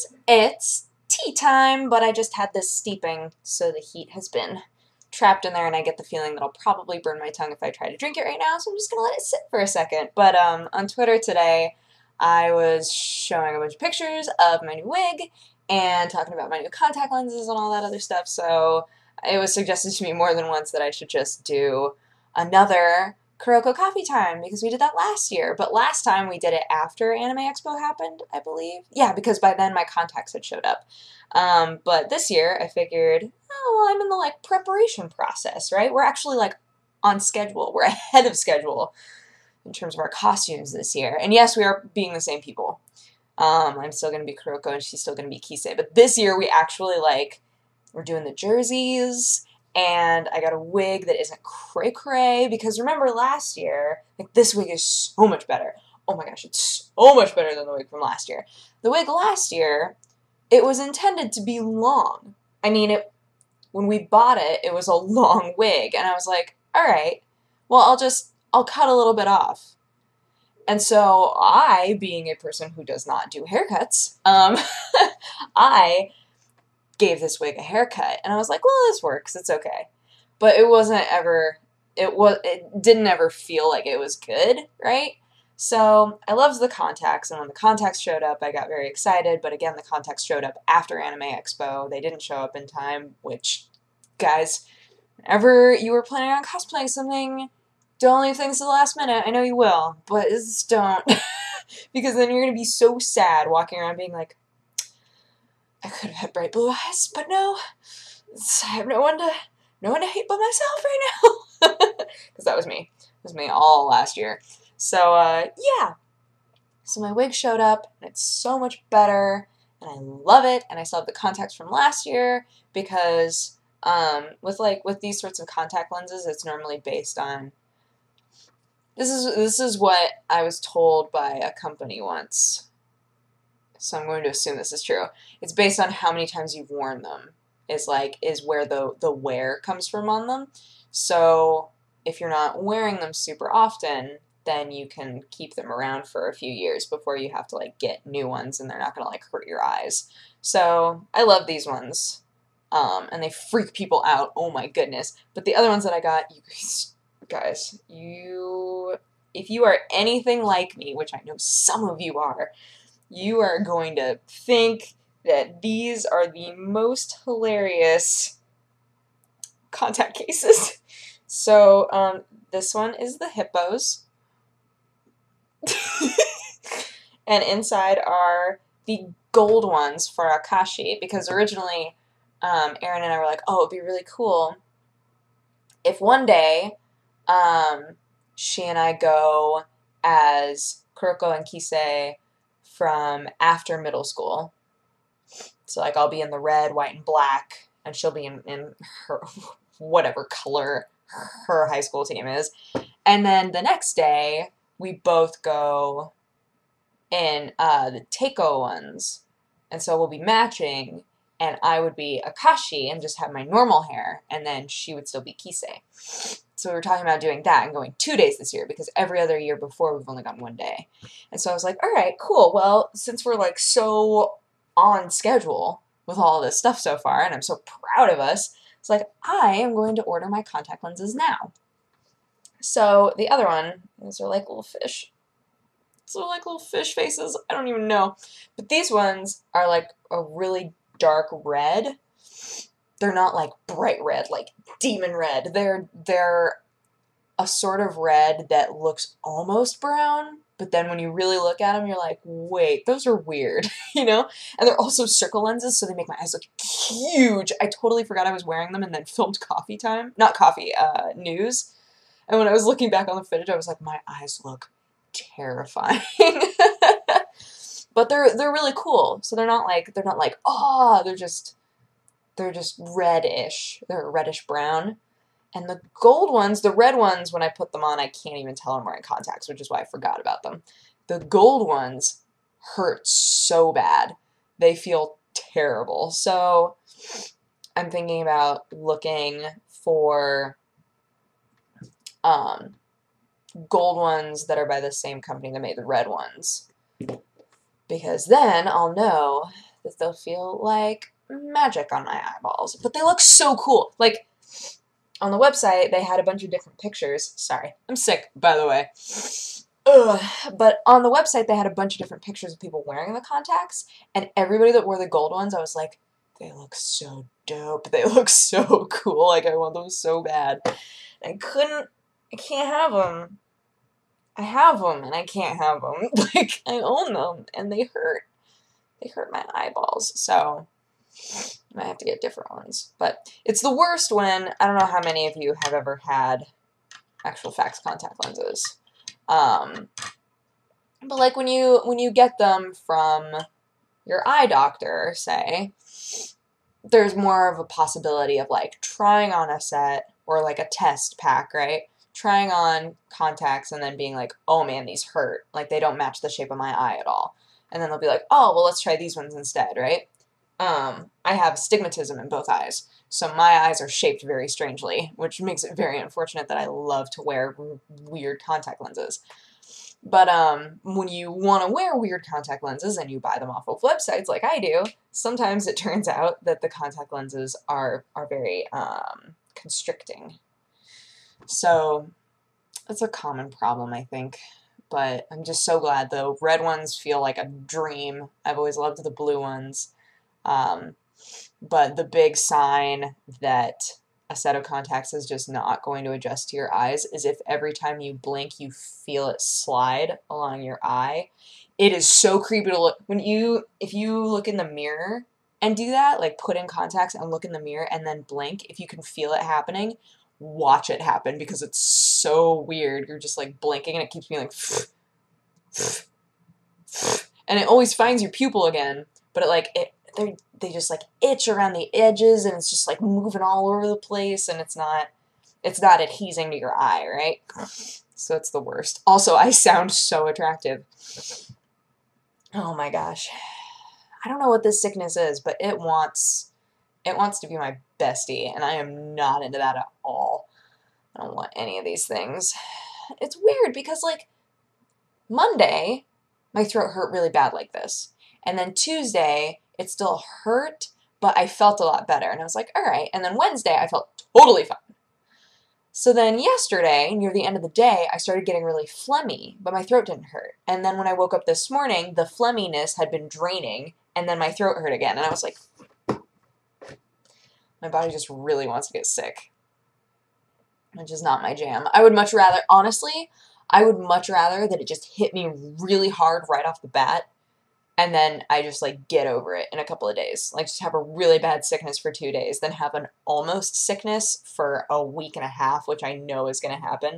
guys, it's tea time, but I just had this steeping, so the heat has been trapped in there, and I get the feeling that I'll probably burn my tongue if I try to drink it right now, so I'm just gonna let it sit for a second. But on Twitter today, I was showing a bunch of pictures of my new wig and talking about my new contact lenses and all that other stuff, so it was suggested to me more than once that I should just do another Kuroko Coffee Time, because we did that last year, but last time we did it after Anime Expo happened, I believe. Yeah, because by then my contacts had showed up. But this year I figured, oh, well, I'm in the preparation process, right? We're actually on schedule. We're ahead of schedule in terms of our costumes this year. And yes, we are being the same people. I'm still going to be Kuroko and she's still going to be Kisei, but this year we actually we're doing the jerseys. And I got a wig that isn't cray-cray, because remember last year, this wig is so much better. Oh my gosh, it's so much better than the wig from last year. The wig last year, it was intended to be long. I mean, when we bought it, it was a long wig, and I was like, alright, well, I'll cut a little bit off. And so I, being a person who does not do haircuts, I gave this wig a haircut, and I was like, well, this works, it's okay. But it didn't ever feel like it was good, right? So I loved the contacts, and when the contacts showed up, I got very excited, but again, the contacts showed up after Anime Expo. They didn't show up in time, which, guys, whenever you were planning on cosplaying something, don't leave things to the last minute. I know you will, but just don't. Because then you're going to be so sad walking around being like, I could have had bright blue eyes, but no, I have no one to hate but myself right now. Because that was me. It was me all last year. So, yeah. So my wig showed up, and it's so much better, and I love it, and I still have the contacts from last year, because with these sorts of contact lenses, it's normally based on, this is what I was told by a company once. So I'm going to assume this is true. It's based on how many times you've worn them, is where the wear comes from on them. So if you're not wearing them super often, then you can keep them around for a few years before you have to get new ones, and they're not gonna hurt your eyes. So I love these ones, and they freak people out. Oh my goodness! But the other ones that I got, you guys, if you are anything like me, which I know some of you are, you are going to think that these are the most hilarious contact cases. So, this one is the hippos. And inside are the gold ones for Akashi, because originally, Erin and I were like, oh, it'd be really cool if one day, she and I go as Kuroko and Kisei from after middle school. So I'll be in the red, white, and black, and she'll be in her whatever color her high school team is. And then the next day, we both go in the Teiko ones. And so we'll be matching, and I would be Akashi and just have my normal hair, and then she would still be Kisei. So we were talking about doing that and going 2 days this year, because every other year before we've only gone 1 day. And so I was like, all right, cool. Well, since we're so on schedule with all this stuff so far, and I'm so proud of us, it's I am going to order my contact lenses now. So the other one, these are little fish. So little fish faces. I don't even know. But these ones are a really dark red. They're not bright red, demon red. They're a sort of red that looks almost brown, but then when you really look at them, you're like, wait, those are weird, you know? And they're also circle lenses, so they make my eyes look huge. I totally forgot I was wearing them and then filmed news. And when I was looking back on the footage, I was like, my eyes look terrifying. But they're really cool. So they're not oh, they're just reddish. They're reddish brown. And the gold ones, the red ones, when I put them on, I can't even tell I'm wearing contacts, which is why I forgot about them. The gold ones hurt so bad. They feel terrible. So I'm thinking about looking for gold ones that are by the same company that made the red ones. Because then I'll know that they'll feel like magic on my eyeballs. But they look so cool. Like, on the website, they had a bunch of different pictures. Sorry, I'm sick, by the way. Ugh. But on the website, they had a bunch of different pictures of people wearing the contacts, and everybody that wore the gold ones, I was like, they look so dope. They look so cool. Like, I want them so bad. I can't have them. I have them, and I can't have them. Like, I own them, and they hurt. They hurt my eyeballs, so I might have to get different ones. But it's the worst when, I don't know how many of you have ever had actual fax contact lenses. But like when you get them from your eye doctor, say, there's more of a possibility of like trying on a set or like a test pack, right? Trying on contacts and then being like, oh man, these hurt. Like they don't match the shape of my eye at all. And then they'll be like, oh, well, let's try these ones instead, right? I have astigmatism in both eyes, so my eyes are shaped very strangely, which makes it very unfortunate that I love to wear weird contact lenses. But when you want to wear weird contact lenses and you buy them off of websites like I do, sometimes it turns out that the contact lenses are very constricting. So that's a common problem, I think. But I'm just so glad, though. Red ones feel like a dream. I've always loved the blue ones. But the big sign that a set of contacts is just not going to adjust to your eyes is if every time you blink you feel it slide along your eye. It is so creepy to look. If you look in the mirror and do that, like put in contacts and look in the mirror and then blink, if you can feel it happening, watch it happen because it's so weird. You're just like blinking and it keeps being like and it always finds your pupil again, but they just like itch around the edges and it's just like moving all over the place and it's not adhesing to your eye, right? So it's the worst. Also, I sound so attractive. Oh my gosh. I don't know what this sickness is, but it wants to be my bestie, and I am not into that at all. I don't want any of these things. It's weird because, like, Monday, my throat hurt really bad like this. And then Tuesday, it still hurt, but I felt a lot better. And I was like, all right. And then Wednesday, I felt totally fine. So then yesterday, near the end of the day, I started getting really phlegmy, but my throat didn't hurt. And then when I woke up this morning, the phlegminess had been draining, and then my throat hurt again. And I was like, my body just really wants to get sick, which is not my jam. I would much rather, honestly, that it just hit me really hard right off the bat, and then I just, like, get over it in a couple of days. Like, just have a really bad sickness for 2 days, then have an almost sickness for a week and a half, which I know is going to happen.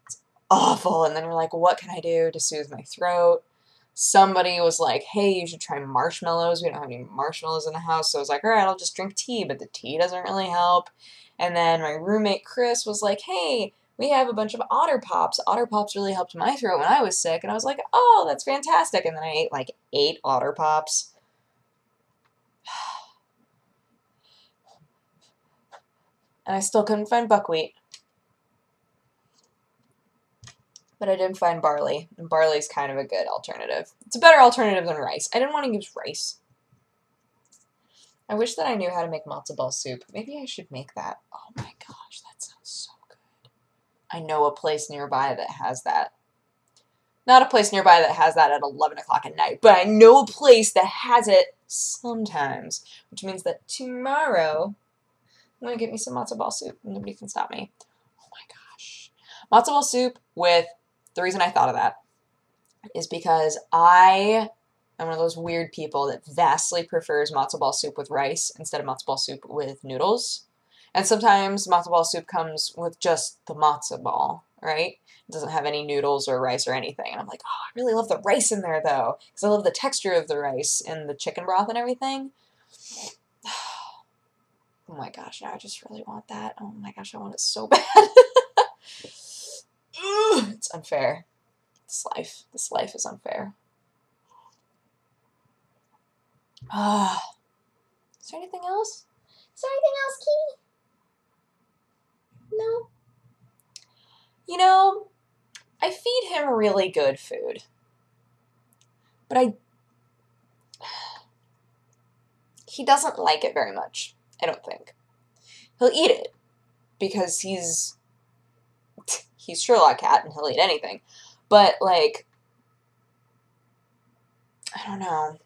It's awful. And then you're like, what can I do to soothe my throat? Somebody was like, hey, you should try marshmallows. We don't have any marshmallows in the house. So I was like, all right, I'll just drink tea, but the tea doesn't really help. And then my roommate, Chris, was like, hey, we have a bunch of Otter Pops. Otter Pops really helped my throat when I was sick. And I was like, oh, that's fantastic. And then I ate like 8 Otter Pops. And I still couldn't find buckwheat. But I did find barley. And barley's kind of a good alternative. It's a better alternative than rice. I didn't want to use rice. I wish that I knew how to make matzo ball soup. Maybe I should make that. Oh my gosh, that sounds so good. I know a place nearby that has that. Not a place nearby that has that at 11 o'clock at night, but I know a place that has it sometimes, which means that tomorrow I'm going to get me some matzo ball soup. Nobody can stop me. Oh my gosh. Matzo ball soup with, the reason I thought of that is because I am one of those weird people that vastly prefers matzo ball soup with rice instead of matzo ball soup with noodles. And sometimes matzo ball soup comes with just the matzo ball, right? It doesn't have any noodles or rice or anything. And I'm like, oh, I really love the rice in there, though, because I love the texture of the rice and the chicken broth and everything. Oh my gosh, now I just really want that. Oh my gosh, I want it so bad. It's unfair. This life is unfair. Is there anything else? Is there anything else, Kitty? No? You know, I feed him really good food. But he doesn't like it very much, I don't think. He'll eat it because he's Sherlock Cat and he'll eat anything. But, like, I don't know.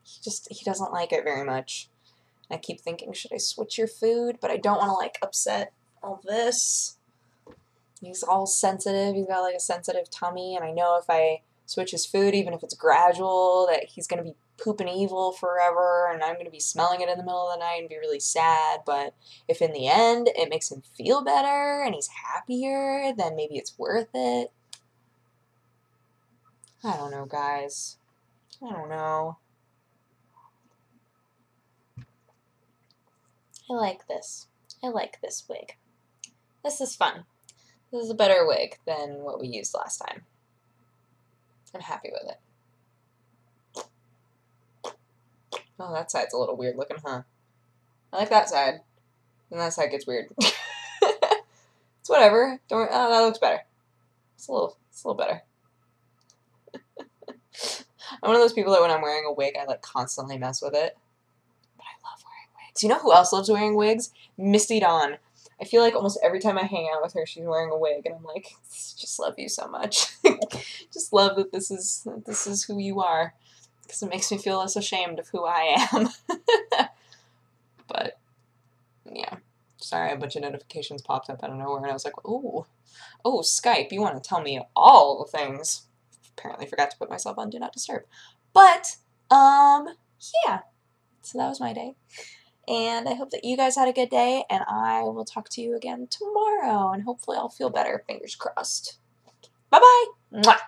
He doesn't like it very much. I keep thinking, should I switch your food? But I don't want to, like, upset all this. He's all sensitive. He's got, like, a sensitive tummy, and I know if I switch his food, even if it's gradual, that he's going to be pooping evil forever, and I'm going to be smelling it in the middle of the night and be really sad. But if in the end it makes him feel better and he's happier, then maybe it's worth it. I don't know, guys. I don't know. I like this. I like this wig. This is fun. This is a better wig than what we used last time. I'm happy with it. Oh, that side's a little weird looking, huh? I like that side. And that side gets weird. It's whatever. Don't. Oh, that looks better. It's a little better. I'm one of those people that when I'm wearing a wig, I like constantly mess with it. But I love wearing wigs. You know who else loves wearing wigs? Misty Dawn. I feel like almost every time I hang out with her, she's wearing a wig, and I'm like, just love you so much. Just love that this is who you are. Because it makes me feel less ashamed of who I am. But, yeah. Sorry, a bunch of notifications popped up out of nowhere, and I was like, oh, Skype, you want to tell me all the things. Apparently forgot to put myself on Do Not Disturb. But, yeah. So that was my day. And I hope that you guys had a good day, and I will talk to you again tomorrow, and hopefully I'll feel better. Fingers crossed. Bye-bye! Mwah!